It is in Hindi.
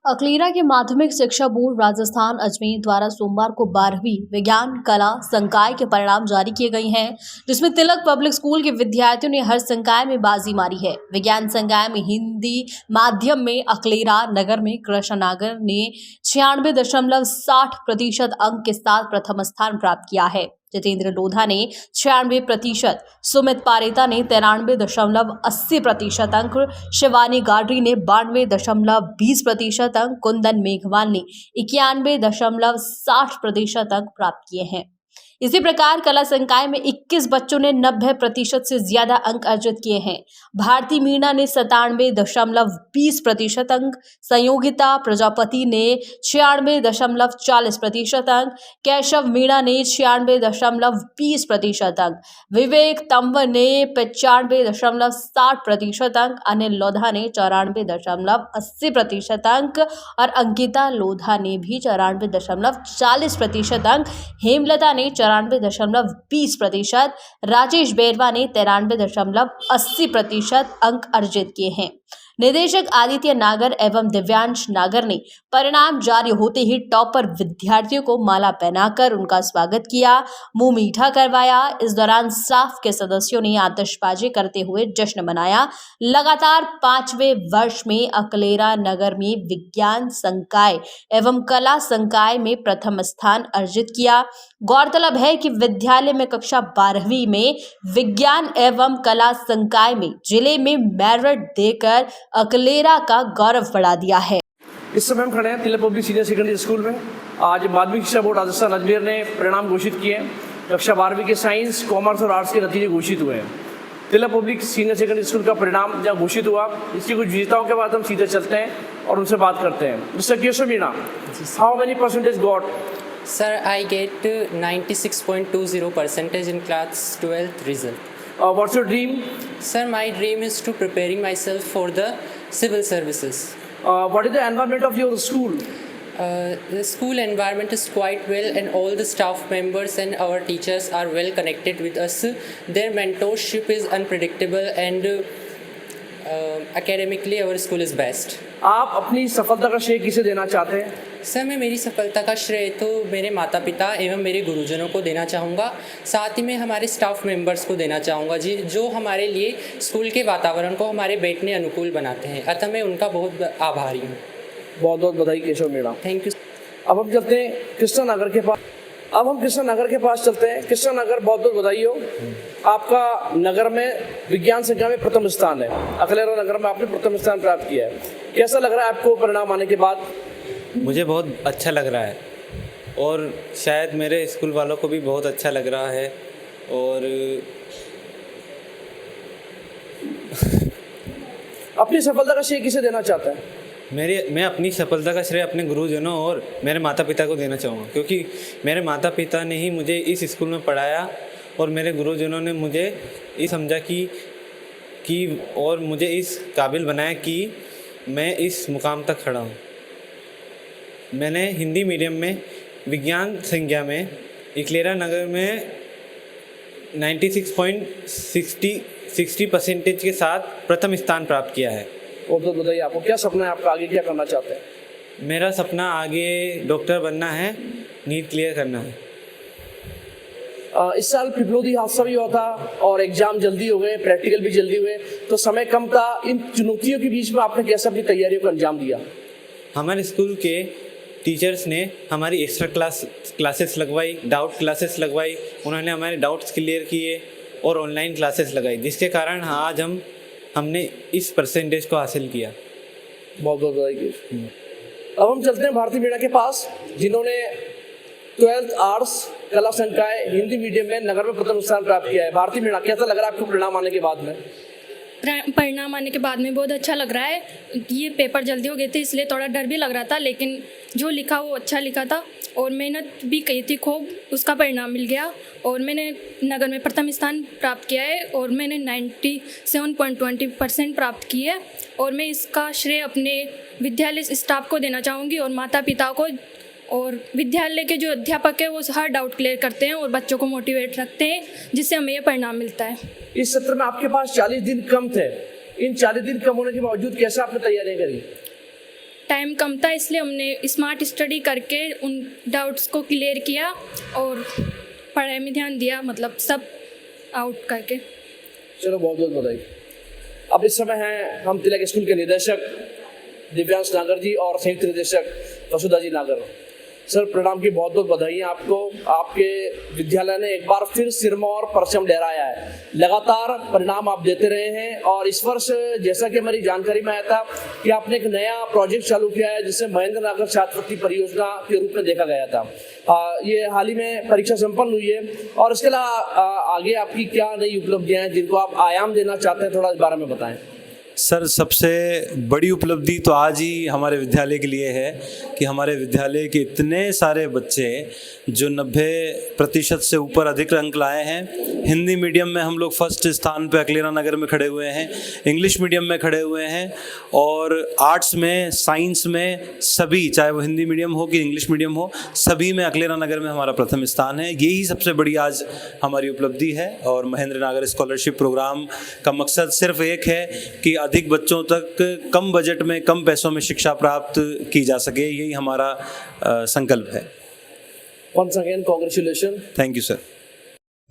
अकलेरा के माध्यमिक शिक्षा बोर्ड राजस्थान अजमेर द्वारा सोमवार को 12वीं विज्ञान कला संकाय के परिणाम जारी किए गए हैं, जिसमें तिलक पब्लिक स्कूल के विद्यार्थियों ने हर संकाय में बाजी मारी है। विज्ञान संकाय में हिंदी माध्यम में अकलेरा नगर में कृष्णनगर ने 96.60% अंक के साथ प्रथम स्थान प्राप्त किया है। जितेंद्र लोधा ने 96%, सुमित पारेता ने 93.80% अंक, शिवानी गाडरी ने 92.20% अंक, कुंदन मेघवाल ने 91.60% अंक प्राप्त किए हैं। इसी प्रकार कला संकाय में 21 बच्चों ने 90% से ज्यादा अंक अर्जित किए हैं। भारती मीणा ने 97.20% अंक, संयोगिता प्रजापति ने 96.40% अंक, केशव मीणा ने 96.20% अंक, विवेक तंवर ने 95.60% अंक, अनिल लोधा ने 94.80% अंक और अंकिता लोधा ने भी 94.40% अंक, हेमलता ने 94.20%, राजेश बैरवा ने 93.80% अंक अर्जित किए हैं। निदेशक आदित्य नागर एवं दिव्यांश नागर ने परिणाम जारी होते ही टॉपर विद्यार्थियों को माला पहनाकर उनका स्वागत किया, मुंह मीठा करवाया। इस दौरान स्टाफ के सदस्यों ने आतिशबाजी करते हुए जश्न मनाया। लगातार 5वें वर्ष में अकलेरा नगर में विज्ञान संकाय एवं कला संकाय में प्रथम स्थान अर्जित किया। गौरतलब है कि विद्यालय में कक्षा 12वीं में विज्ञान एवं कला संकाय में जिले में मेरिट देकर अकलेरा का गौरव बढ़ा दिया है। इस समय हम खड़े हैं तिलक पब्लिक सीनियर सेकेंडरी स्कूल में। आज माध्यमिक शिक्षा बोर्ड राजस्थान अजमेर ने परिणाम घोषित किए हैं। कक्षा 12वीं के साइंस, कॉमर्स और आर्ट्स के नतीजे घोषित हुए हैं। तिलक पब्लिक सीनियर सेकेंडरी स्कूल का परिणाम जब घोषित हुआ, इसकी कुछ विजेताओं के बाद हम सीधे चलते हैं और उनसे बात करते हैं। Mister Keshav Meena, how many percentage got? Sir, I get 96.20% in class 12th result. What's your dream? Sir, my dream is to preparing myself for the civil services. What is the environment of your school? The school environment is quite well and all the staff members and our teachers are well connected with us. Their mentorship is unpredictable and academically our school is best. आप अपनी सफलता का श्रेय किसे देना चाहते हैं? सर, मैं मेरी सफलता का श्रेय तो मेरे माता पिता एवं मेरे गुरुजनों को देना चाहूँगा, साथ ही मैं हमारे स्टाफ मेंबर्स को देना चाहूँगा जी, जो हमारे लिए स्कूल के वातावरण को हमारे बैठने अनुकूल बनाते हैं। अतः मैं उनका बहुत आभारी हूँ। बहुत बहुत बधाई केशव मीणा। Thank you. अब हम चलते हैं कृष्णनगर के पास। चलते हैं। कृष्णनगर, बहुत बहुत बधाई हो। आपका नगर में विज्ञान संख्या में प्रथम स्थान है। अकलेरा नगर में आपने प्रथम स्थान प्राप्त किया है। कैसा लग रहा है आपको परिणाम आने के बाद? मुझे बहुत अच्छा लग रहा है और शायद मेरे स्कूल वालों को भी बहुत अच्छा लग रहा है। और अपनी सफलता का श्रेय किसे देना चाहता है? मैं अपनी सफलता का श्रेय अपने गुरुजनों और मेरे माता पिता को देना चाहूँगा, क्योंकि मेरे माता पिता ने ही मुझे इस स्कूल में पढ़ाया और मेरे गुरुजनों ने मुझे ये समझा कि और मुझे इस काबिल बनाया कि मैं इस मुकाम तक खड़ा हूँ। मैंने हिंदी मीडियम में विज्ञान संज्ञा में अकलेरा नगर में 96.60% के साथ प्रथम स्थान प्राप्त किया है। बहुत बहुत बधाई आपको। क्या सपना है आपका, आगे क्या करना चाहते हैं? मेरा सपना आगे डॉक्टर बनना है, नीट क्लियर करना है। इस साल पिपलोदी हादसा भी हुआ था और एग्जाम जल्दी हो गए, प्रैक्टिकल भी जल्दी हुए, तो समय कम था। इन चुनौतियों के बीच में आपने कैसे अपनी तैयारियों को अंजाम दिया? हमारे स्कूल के टीचर्स ने हमारी एक्स्ट्रा क्लासेस लगवाई, डाउट क्लासेस लगवाई। उन्होंने हमारे डाउट्स क्लियर किए और ऑनलाइन क्लासेस लगाई, जिसके कारण आज हमने इस परसेंटेज को हासिल किया। बहुत बहुत बधाई। अब हम चलते हैं भारती मीणा के पास, जिन्होंने 12th आर्ट्स कला संकाय हिंदी मीडियम में नगर में प्रथम स्थान प्राप्त किया है। भारती मीणा, कैसा लग रहा है आपको परिणाम आने के बाद में? परिणाम आने के बाद में बहुत अच्छा लग रहा है। ये पेपर जल्दी हो गए थे इसलिए थोड़ा डर भी लग रहा था, लेकिन जो लिखा वो अच्छा लिखा था और मेहनत भी की थी खूब, उसका परिणाम मिल गया और मैंने नगर में प्रथम स्थान प्राप्त किया है और मैंने 97.20% प्राप्त की है। और मैं इसका श्रेय अपने विद्यालय स्टाफ को देना चाहूँगी और माता पिता को, और विद्यालय के जो अध्यापक है वो हर डाउट क्लियर करते हैं और बच्चों को मोटिवेट रखते हैं, जिससे हमें ये परिणाम मिलता है। इस सत्र में आपके पास 40 दिन कम थे। इन 40 दिन कम होने के बावजूद कैसे आपने तैयारियां करी? टाइम कम था, इसलिए हमने स्मार्ट स्टडी करके उन डाउट्स को क्लियर किया और पढ़ाई में ध्यान दिया, मतलब सब आउट करके। चलो बहुत बहुत बधाई। अब इस समय हैं हम तिलक स्कूल के निदेशक दिव्यांश नागर जी और संयुक्त निदेशक वसुधा जी नागर। सर प्रणाम की बहुत बहुत बधाई आपको। आपके विद्यालय ने एक बार फिर सिरमौर परचम लहराया है। लगातार परिणाम आप देते रहे हैं और इस वर्ष जैसा कि हमारी जानकारी में आया था कि आपने एक नया प्रोजेक्ट चालू किया है जिसे महेंद्र नागर छात्रवृत्ति परियोजना के रूप में देखा गया था। ये हाल ही में परीक्षा संपन्न हुई है और इसके अलावा आगे आपकी क्या नई उपलब्धियां हैं जिनको आप आयाम देना चाहते हैं, थोड़ा इस बारे में बताएं। सर सबसे बड़ी उपलब्धि तो आज ही हमारे विद्यालय के लिए है कि हमारे विद्यालय के इतने सारे बच्चे जो 90% से ऊपर अधिक अंक लाए हैं। हिंदी मीडियम में हम लोग फर्स्ट स्थान पे अकलेरा नगर में खड़े हुए हैं, इंग्लिश मीडियम में खड़े हुए हैं और आर्ट्स में, साइंस में सभी, चाहे वो हिंदी मीडियम हो कि इंग्लिश मीडियम हो, सभी में अकलेरा नगर में हमारा प्रथम स्थान है। यही सबसे बड़ी आज हमारी उपलब्धि है और महेंद्र नागर स्कॉलरशिप प्रोग्राम का मकसद सिर्फ एक है कि अधिक बच्चों तक कम बजट में, कम पैसों में शिक्षा प्राप्त की जा सके। यही हमारा संकल्प है। Once again, congratulations. Thank you sir.